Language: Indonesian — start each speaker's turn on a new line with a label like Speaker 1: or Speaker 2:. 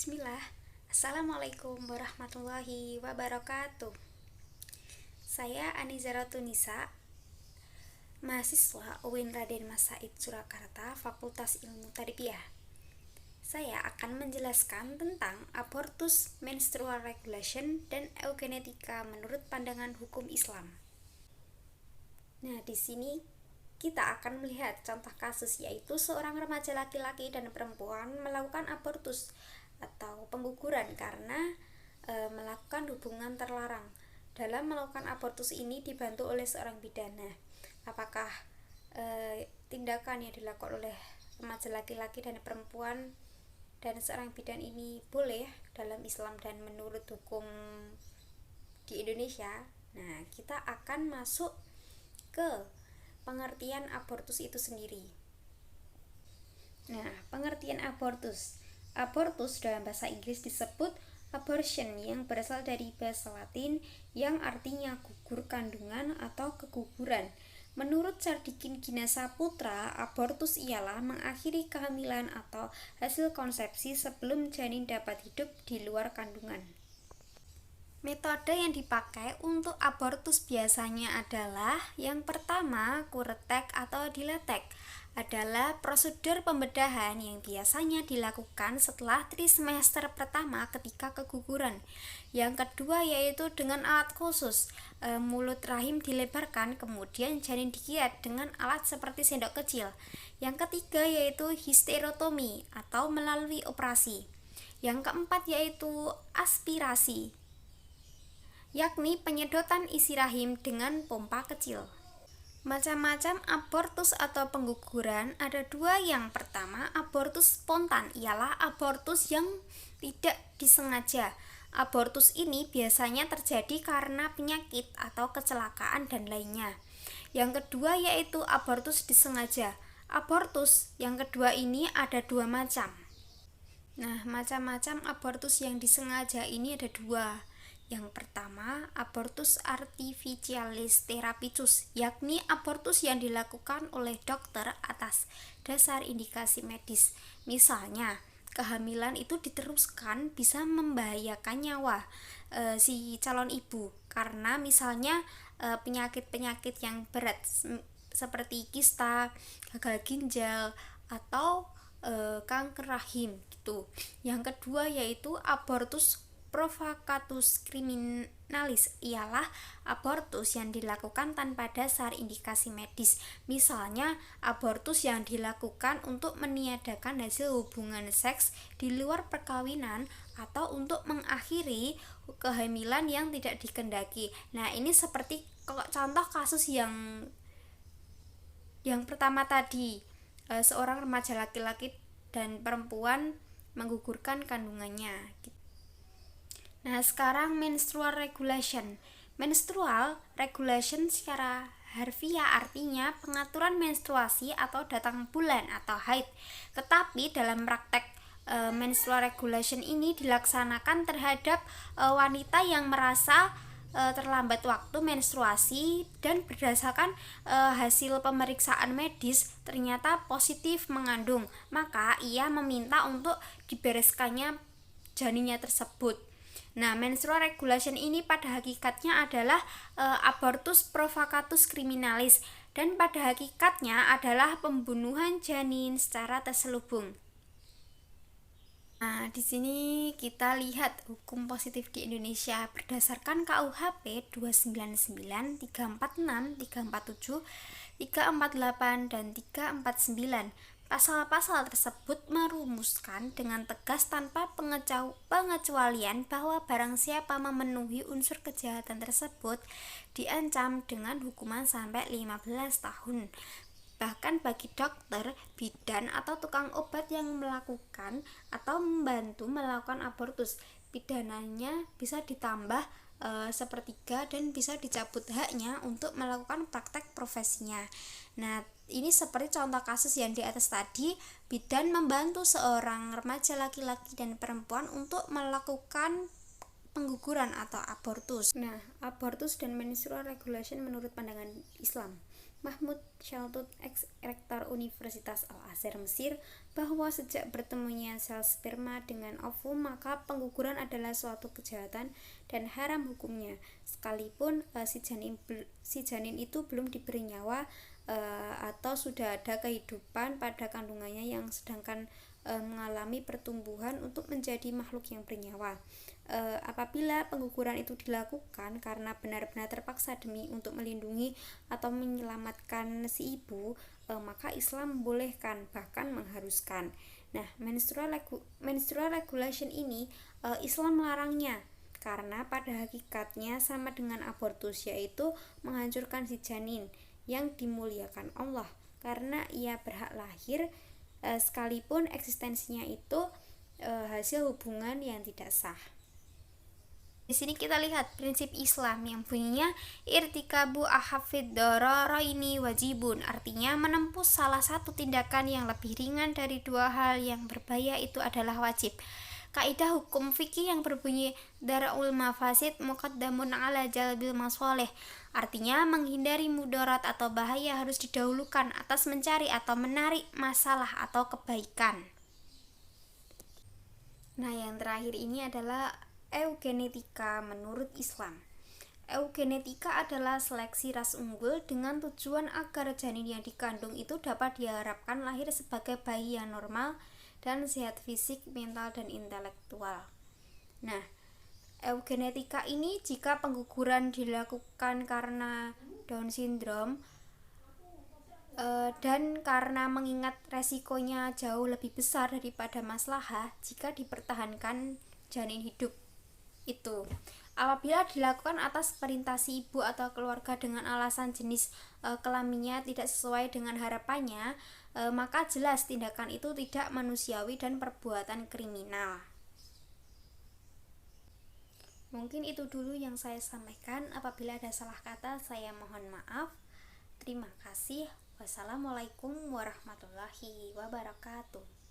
Speaker 1: Bismillah. Assalamualaikum warahmatullahi wabarakatuh. Saya Aniza Ratunisa, mahasiswa UIN Raden Mas Said Surakarta, Fakultas Ilmu Tarbiyah. Saya akan menjelaskan tentang abortus, menstrual regulation, dan eugenetika menurut pandangan hukum Islam. Nah, di sini kita akan melihat contoh kasus, yaitu seorang remaja laki-laki dan perempuan melakukan abortus atau pengguguran karena melakukan hubungan terlarang. Dalam melakukan abortus ini dibantu oleh seorang bidana. Apakah tindakan yang dilakukan oleh remaja laki-laki dan perempuan dan seorang bidan ini boleh dalam Islam dan menurut hukum di Indonesia? Nah, kita akan masuk ke pengertian abortus itu sendiri. Nah, pengertian abortus. Abortus dalam bahasa Inggris disebut abortion, yang berasal dari bahasa Latin yang artinya gugur kandungan atau keguguran. Menurut Sardikin Ginasaputra, abortus ialah mengakhiri kehamilan atau hasil konsepsi sebelum janin dapat hidup di luar kandungan. Metode yang dipakai untuk abortus biasanya adalah yang pertama, kuretek atau diletek. Adalah prosedur pembedahan yang biasanya dilakukan setelah trimester pertama ketika keguguran. Yang kedua yaitu dengan alat khusus, mulut rahim dilebarkan, kemudian janin digiat dengan alat seperti sendok kecil. Yang ketiga yaitu histerotomi atau melalui operasi. Yang keempat yaitu aspirasi, yakni penyedotan isi rahim dengan pompa kecil. Macam-macam abortus atau pengguguran ada dua. Yang pertama, abortus spontan, ialah abortus yang tidak disengaja. Abortus ini biasanya terjadi karena penyakit atau kecelakaan dan lainnya. Yang kedua yaitu abortus disengaja. Abortus yang kedua ini ada dua macam. Nah, macam-macam abortus yang disengaja ini ada dua. Yang pertama, abortus artificialis therapicus, yakni abortus yang dilakukan oleh dokter atas dasar indikasi medis. Misalnya, kehamilan itu diteruskan bisa membahayakan nyawa si calon ibu karena misalnya penyakit-penyakit yang berat seperti kista, gagal ginjal, atau kanker rahim gitu. Yang kedua yaitu abortus provocatus criminalis, ialah abortus yang dilakukan tanpa dasar indikasi medis. Misalnya, abortus yang dilakukan untuk meniadakan hasil hubungan seks di luar perkawinan atau untuk mengakhiri kehamilan yang tidak dikehendaki. Nah, ini seperti contoh kasus yang pertama tadi, seorang remaja laki-laki dan perempuan menggugurkan kandungannya. Nah, sekarang menstrual regulation. Menstrual regulation secara harfiah artinya pengaturan menstruasi atau datang bulan atau haid. Tetapi dalam praktek menstrual regulation ini dilaksanakan terhadap wanita yang merasa terlambat waktu menstruasi dan berdasarkan hasil pemeriksaan medis ternyata positif mengandung, maka ia meminta untuk dibereskannya janinnya tersebut. Nah, menstrual regulation ini pada hakikatnya adalah abortus provocatus criminalis dan pada hakikatnya adalah pembunuhan janin secara terselubung. Nah, di sini kita lihat hukum positif di Indonesia berdasarkan KUHP 299, 346, 347, 348 dan 349. Pasal-pasal tersebut merumuskan dengan tegas tanpa pengecualian bahwa barang siapa memenuhi unsur kejahatan tersebut diancam dengan hukuman sampai 15 tahun. Bahkan bagi dokter, bidan atau tukang obat yang melakukan atau membantu melakukan abortus, pidananya bisa ditambah sepertiga dan bisa dicabut haknya untuk melakukan praktek profesinya. Nah, ini seperti contoh kasus yang di atas tadi, bidan membantu seorang remaja laki-laki dan perempuan untuk melakukan pengguguran atau abortus. Nah, abortus dan menstrual regulation menurut pandangan Islam. Mahmud Shaltut, ex-rektor Universitas Al-Azhar Mesir, bahwa sejak bertemunya sel sperma dengan ovum maka pengguguran adalah suatu kejahatan dan haram hukumnya, sekalipun si janin itu belum diberi nyawa atau sudah ada kehidupan pada kandungannya yang sedangkan mengalami pertumbuhan untuk menjadi makhluk yang bernyawa. Apabila pengguguran itu dilakukan karena benar-benar terpaksa demi untuk melindungi atau menyelamatkan si ibu, maka Islam membolehkan, bahkan mengharuskan. Nah, menstrual regulation ini Islam melarangnya karena pada hakikatnya sama dengan abortus, yaitu menghancurkan si janin yang dimuliakan Allah karena ia berhak lahir sekalipun eksistensinya itu hasil hubungan yang tidak sah. Di sini kita lihat prinsip Islam yang bunyinya irtikabu ahafid dararaini wajibun, artinya menempuh salah satu tindakan yang lebih ringan dari dua hal yang berbahaya itu adalah wajib. Kaidah hukum fikih yang berbunyi darul mafasid muqaddamun ala jalbil masoleh, artinya menghindari mudarat atau bahaya harus didahulukan atas mencari atau menarik masalah atau kebaikan. Nah, yang terakhir ini adalah eugenetika menurut Islam. Eugenetika adalah seleksi ras unggul dengan tujuan agar janin yang dikandung itu dapat diharapkan lahir sebagai bayi yang normal dan sehat fisik, mental, dan intelektual. Nah, eugenetika ini jika pengguguran dilakukan karena Down syndrome dan karena mengingat resikonya jauh lebih besar daripada maslahah jika dipertahankan janin hidup itu. Apabila dilakukan atas perintah si ibu atau keluarga dengan alasan jenis kelaminnya tidak sesuai dengan harapannya, maka jelas tindakan itu tidak manusiawi dan perbuatan kriminal. Mungkin itu dulu yang saya sampaikan. Apabila ada salah kata, saya mohon maaf. Terima kasih. Wassalamualaikum warahmatullahi wabarakatuh.